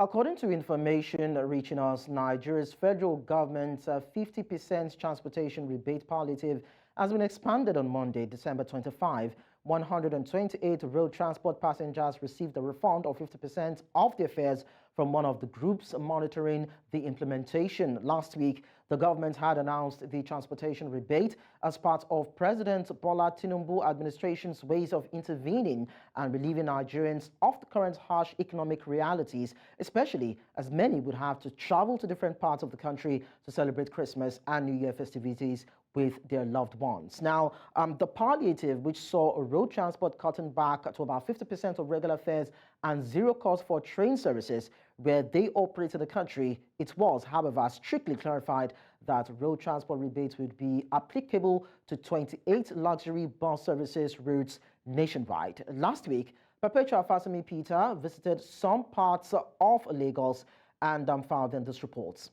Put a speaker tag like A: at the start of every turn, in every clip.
A: According to information reaching us, Nigeria's federal government's 50% transportation rebate palliative has been expanded on Monday, December 25. 128 road transport passengers received a refund of 50% of their fares from one of the groups monitoring the implementation. Last week, the government had announced the transportation rebate as part of President Bola Tinubu administration's ways of intervening and relieving Nigerians of the current harsh economic realities, especially as many would have to travel to different parts of the country to celebrate Christmas and New Year festivities with their loved ones. Now, the palliative, which saw road transport cutting back to about 50% of regular fares and zero cost for train services where they operate in the country, it was, however, strictly clarified that road transport rebates would be applicable to 28 luxury bus services routes nationwide. Last week, Perpetua Fasanmi Peter visited some parts of Lagos and filed in this report.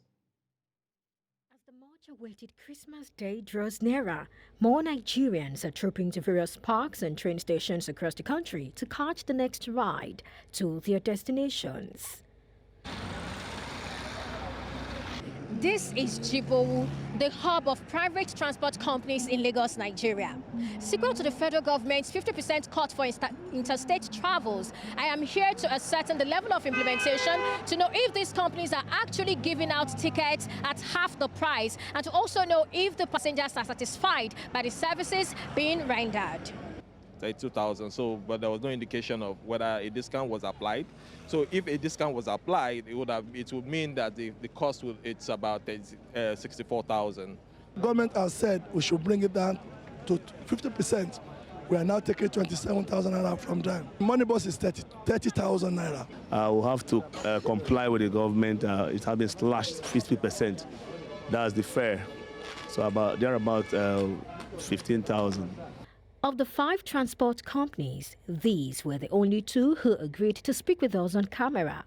B: Awaited Christmas Day draws nearer. More Nigerians are trooping to various parks and train stations across the country to catch the next ride to their destinations. This is Jibowu, the hub of private transport companies in Lagos, Nigeria. Sequel to the federal government's 50% cut for interstate travels, I am here to ascertain the level of implementation to know if these companies are actually giving out tickets at half the price and to also know if the passengers are satisfied by the services being rendered.
C: 32,000. So, but there was no indication of whether a discount was applied. So, if a discount was applied, it would mean that the cost it's about 64,000.
D: Government has said we should bring it down to 50%. We are now taking 27,000 naira from them. Money bus is 30,000 naira.
E: We'll have to comply with the government. It has been slashed 50%. That's the fare. So they're about 15,000.
B: Of the 5 transport companies, these were the only 2 who agreed to speak with us on camera.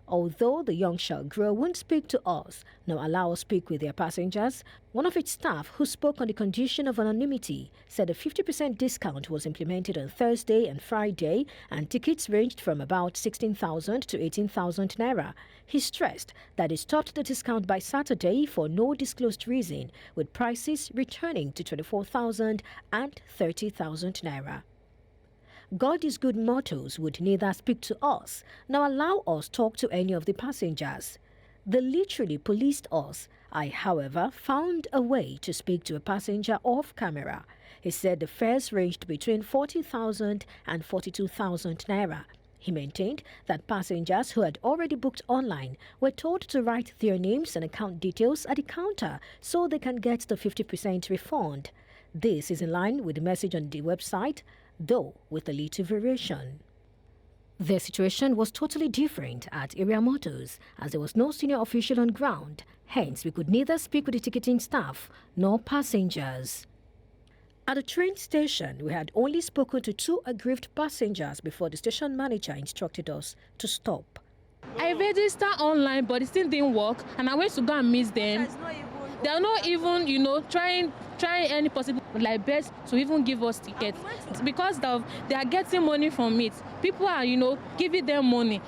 B: Although the young shall grow won't speak to us, nor allow us speak with their passengers, one of its staff who spoke on the condition of anonymity said a 50% discount was implemented on Thursday and Friday and tickets ranged from about 16,000 to 18,000 naira. He stressed that he stopped the discount by Saturday for no disclosed reason, with prices returning to 24,000 and 30,000 naira. God is good mottos would neither speak to us nor allow us talk to any of the passengers. They literally policed us. I, however, found a way to speak to a passenger off camera. He said the fares ranged between 40,000 and 42,000 naira. He maintained that passengers who had already booked online were told to write their names and account details at the counter so they can get the 50% refund. This is in line with the message on the website, though with a little variation. The situation was totally different at Area Motors, as there was no senior official on ground. Hence, we could neither speak with the ticketing staff nor passengers. At the train station, we had only spoken to 2 aggrieved passengers before the station manager instructed us to stop.
F: I registered online, but it still didn't work, and I went to go and meet them. They are not even, trying any possible best to even give us tickets. It's because they are getting money from it. People are, giving them money.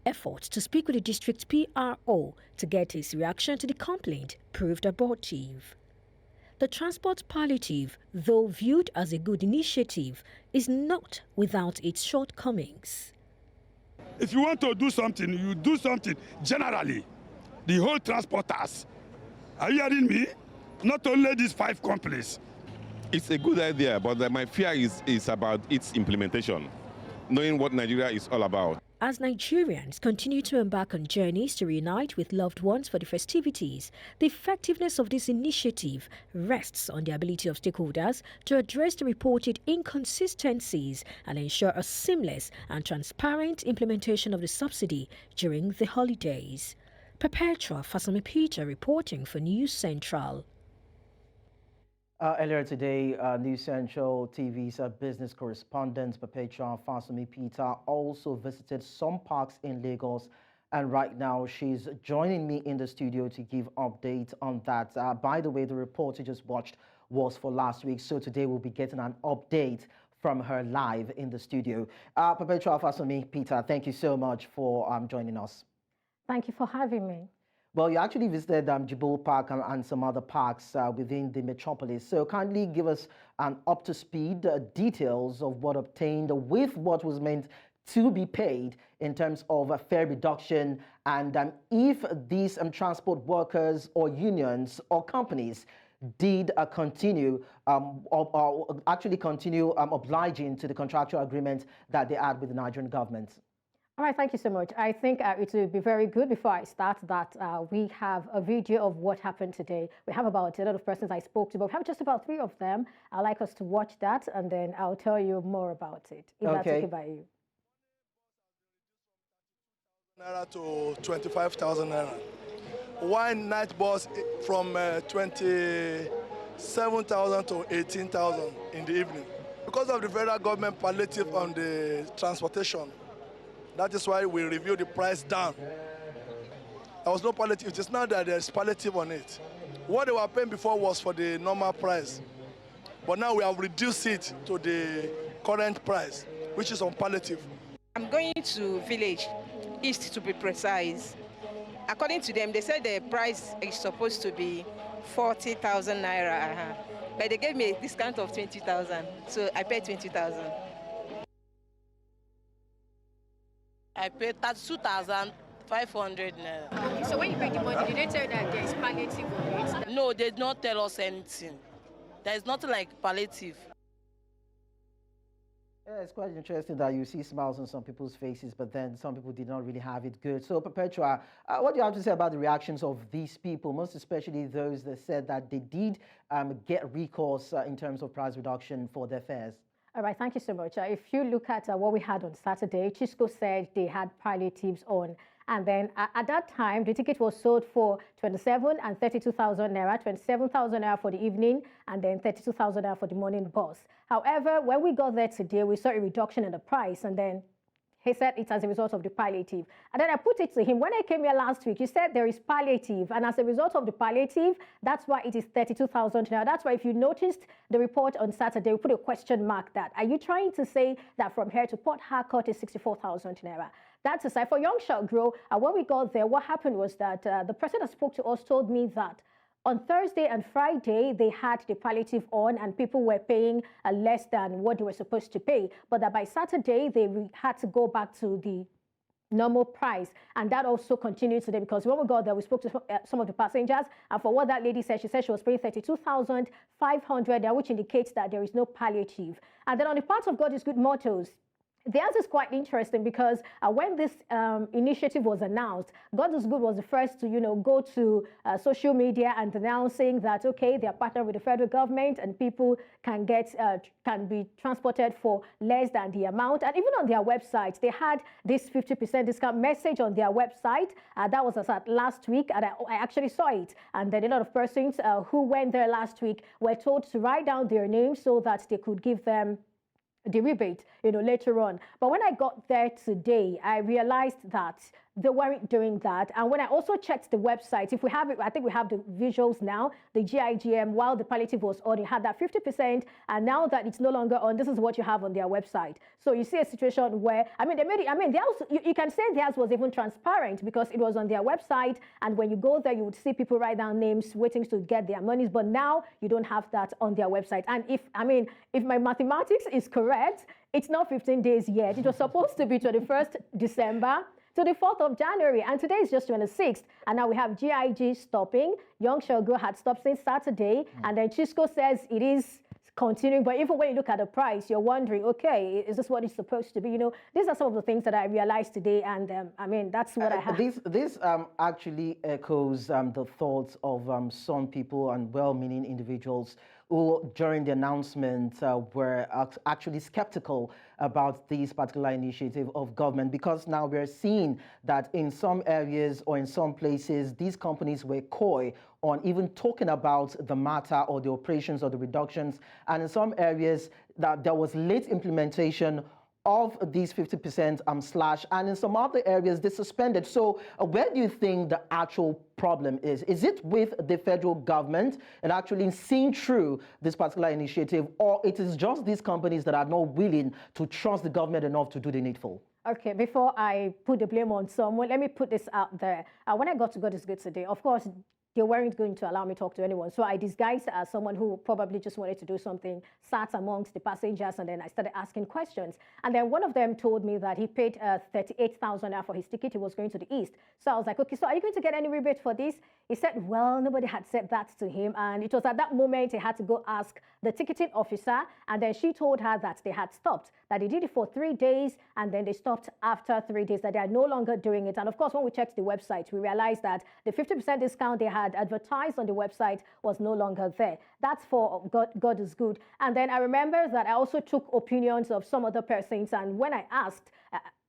B: Efforts to speak with the district PRO to get his reaction to the complaint proved abortive. The transport palliative, though viewed as a good initiative, is not without its shortcomings.
G: If you want to do something, you do something generally. The whole transporters. Are you hearing me? Not only these 5 companies.
H: It's a good idea, but my fear is about its implementation, knowing what Nigeria is all about.
B: As Nigerians continue to embark on journeys to reunite with loved ones for the festivities, the effectiveness of this initiative rests on the ability of stakeholders to address the reported inconsistencies and ensure a seamless and transparent implementation of the subsidy during the holidays. Perpetua Fasanmi Peter reporting for News Central.
A: Earlier today, News Central TV's business correspondent Perpetua Fasanmi Peter also visited some parks in Lagos, and right now she's joining me in the studio to give updates on that. By the way, the report you just watched was for last week, so today we'll be getting an update from her live in the studio. Perpetua Fasanmi Peter, thank you so much for joining us.
B: Thank you for having me.
A: Well, you actually visited Jibol Park and some other parks within the metropolis. So kindly give us an up-to-speed details of what obtained with what was meant to be paid in terms of a fare reduction, and if these transport workers or unions or companies did continue or actually continue obliging to the contractual agreement that they had with the Nigerian government.
B: All right, thank you so much. I think it will be very good before I start that we have a video of what happened today. We have about a lot of persons I spoke to, but we have just about 3 of them. I'd like us to watch that, and then I'll tell you more about it, if that's okay by you.
D: Naira to 25,000 naira. One night bus from 27,000 to 18,000 in the evening. Because of the federal government palliative on the transportation, that is why we reviewed the price down. There was no palliative. It is now that there's palliative on it. What they were paying before was for the normal price. But now we have reduced it to the current price, which is on palliative.
I: I'm going to village, east to be precise. According to them, they said the price is supposed to be 40,000 naira. But they gave me a discount of 20,000. So I paid 20,000.
J: I paid 32,500 naira.
B: Okay, so when you paid the money, did they tell you that there is palliative on it?
J: No, they did not tell us anything. There is nothing like palliative.
A: Yeah, it's quite interesting that you see smiles on some people's faces, but then some people did not really have it good. So, Perpetua, what do you have to say about the reactions of these people, most especially those that said that they did get recourse in terms of price reduction for their fares?
B: All right, thank you so much. If you look at what we had on Saturday, Chisco said they had palliatives on. And then at that time, the ticket was sold for 27 and 32,000 naira, 27,000 naira for the evening, and then 32,000 naira for the morning bus. However, when we got there today, we saw a reduction in the price, and then he said it's as a result of the palliative. And then I put it to him, when I came here last week, you said there is palliative, and as a result of the palliative, that's why it is 32,000 naira. That's why if you noticed the report on Saturday, we put a question mark that. Are you trying to say that from here to Port Harcourt is 64,000 naira? That's aside. For Young Shall Grow, when we got there, what happened was that the person that spoke to us told me that on Thursday and Friday, they had the palliative on and people were paying less than what they were supposed to pay. But that by Saturday, they had to go back to the normal price. And that also continued today, because when we got there, we spoke to some of the passengers. And for what that lady said, she said she was paying 32,500, which indicates that there is no palliative. And then on the part of God is Good Motors, the answer is quite interesting, because when this initiative was announced, God is Good was the first to, go to social media and announcing that, okay, they are partnered with the federal government and people can be transported for less than the amount. And even on their website, they had this 50% discount message on their website. That was as at last week, and I actually saw it. And then a lot of persons who went there last week were told to write down their names so that they could give them the rebate, later on. But when I got there today, I realized that they weren't doing that. And when I also checked the website, if we have it, I think we have the visuals now, the GIGM, while the palliative was on, it had that 50%, and now that it's no longer on, this is what you have on their website. So you see a situation where, they made it, they also, you can say theirs was even transparent, because it was on their website, and when you go there, you would see people write down names waiting to get their monies, but now you don't have that on their website. And if my mathematics is correct, it's not 15 days yet. It was supposed to be 21st December to the 4th of January, and today is just 26th. And now we have GIG stopping. Young Shall Grow had stopped since Saturday, and then Chisco says it is continuing. But even when you look at the price, you're wondering, okay, is this what it's supposed to be? These are some of the things that I realized today, and that's what I have.
A: This actually echoes the thoughts of some people and well-meaning individuals who, during the announcement, were actually skeptical about this particular initiative of government, because now we're seeing that in some areas or in some places, these companies were coy on even talking about the matter or the operations or the reductions. And in some areas, that there was late implementation of these 50% slash, and in some other areas they suspended. So where do you think the actual problem is? Is it with the federal government and actually seeing through this particular initiative, or it is just these companies that are not willing to trust the government enough to do the needful?
K: Okay, before I put the blame on someone, let me put this out there. When I got to God is Good today, of course, they weren't going to allow me to talk to anyone. So I disguised as someone who probably just wanted to do something, sat amongst the passengers, and then I started asking questions. And then one of them told me that he paid 38,000 naira for his ticket. He was going to the east. So I was like, okay, so are you going to get any rebate for this? He said, well, nobody had said that to him. And it was at that moment he had to go ask the ticketing officer. And then she told her that they had stopped, that they did it for 3 days. And then they stopped after 3 days, that they are no longer doing it. And of course, when we checked the website, we realized that the 50% discount they had advertised on the website was no longer there. That's for God is Good. And then I remember that I also took opinions of some other persons. And when I asked,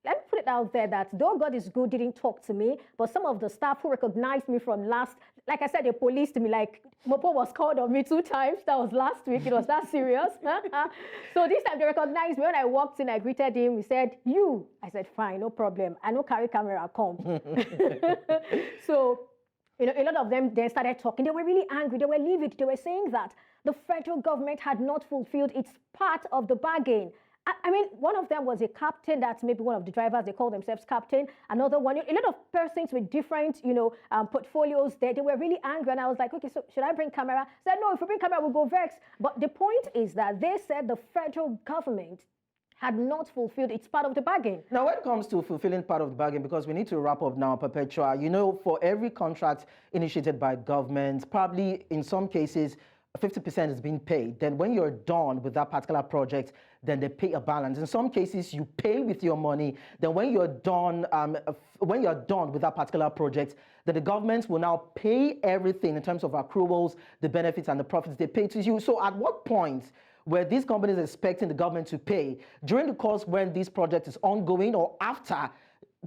K: let me put it out there that though God is Good didn't talk to me, but some of the staff who recognized me from last, like I said, they policed me, like Mopo was called on me 2 times. That was last week. It was that serious. So this time they recognized me. When I walked in, I greeted him. He said, you. I said, fine, no problem. I know carry camera, come. So, you know, a lot of them then started talking. They were really angry. They were livid. They were saying that the federal government had not fulfilled its part of the bargain. I mean, one of them was a captain. That's maybe one of the drivers. They call themselves captain. Another one, a lot of persons with different, portfolios there. They were really angry. And I was like, okay, so should I bring camera? I said, no, if we bring camera, we'll go vex. But the point is that they said the federal government had not fulfilled its part of the bargain.
A: Now, when it comes to fulfilling part of the bargain, because we need to wrap up now, Perpetua, you know, for every contract initiated by government, probably in some cases, 50% is being paid. Then when you're done with that particular project, then they pay a balance. In some cases, you pay with your money. Then when you're done, with that particular project, then the government will now pay everything in terms of accruals, the benefits and the profits they pay to you. So at what point were these companies expecting the government to pay? During the course when this project is ongoing or after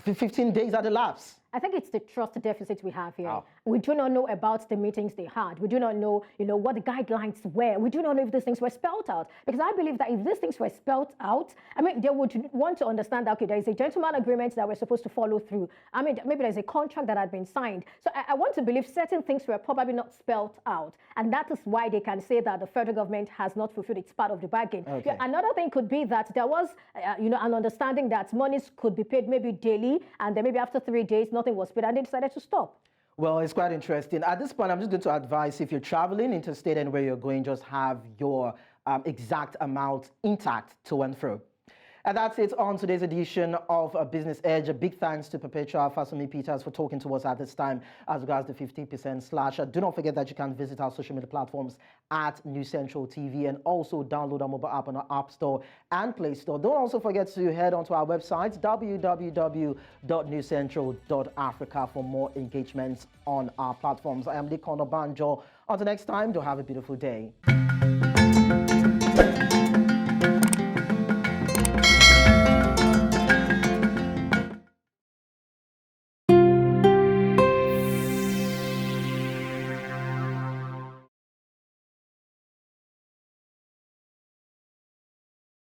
A: 15 days at the lapse?
K: I think it's the trust deficit we have here.
A: Oh.
K: We do not know about the meetings they had. We do not know, what the guidelines were. We do not know if these things were spelled out. Because I believe that if these things were spelled out, I mean, they would want to understand that, okay, there is a gentleman agreement that we're supposed to follow through. I mean, maybe there's a contract that had been signed. So I want to believe certain things were probably not spelled out. And that is why they can say that the federal government has not fulfilled its part of the bargain.
A: Okay.
K: Another thing could be that there was, an understanding that monies could be paid maybe daily, and then maybe after 3 days, nothing was paid, and they decided to stop.
A: Well, it's quite interesting. At this point, I'm just going to advise, if you're traveling interstate and where you're going, just have your exact amount intact to and fro. And that's it on today's edition of Business Edge. A big thanks to Perpetua Fasanmi Peter for talking to us at this time as regards the 50% slash. Do not forget that you can visit our social media platforms at News Central TV and also download our mobile app on our App Store and Play Store. Don't also forget to head onto our website, www.newscentral.africa, for more engagements on our platforms. I am Lee Kono Banjo. Until next time, do have a beautiful day.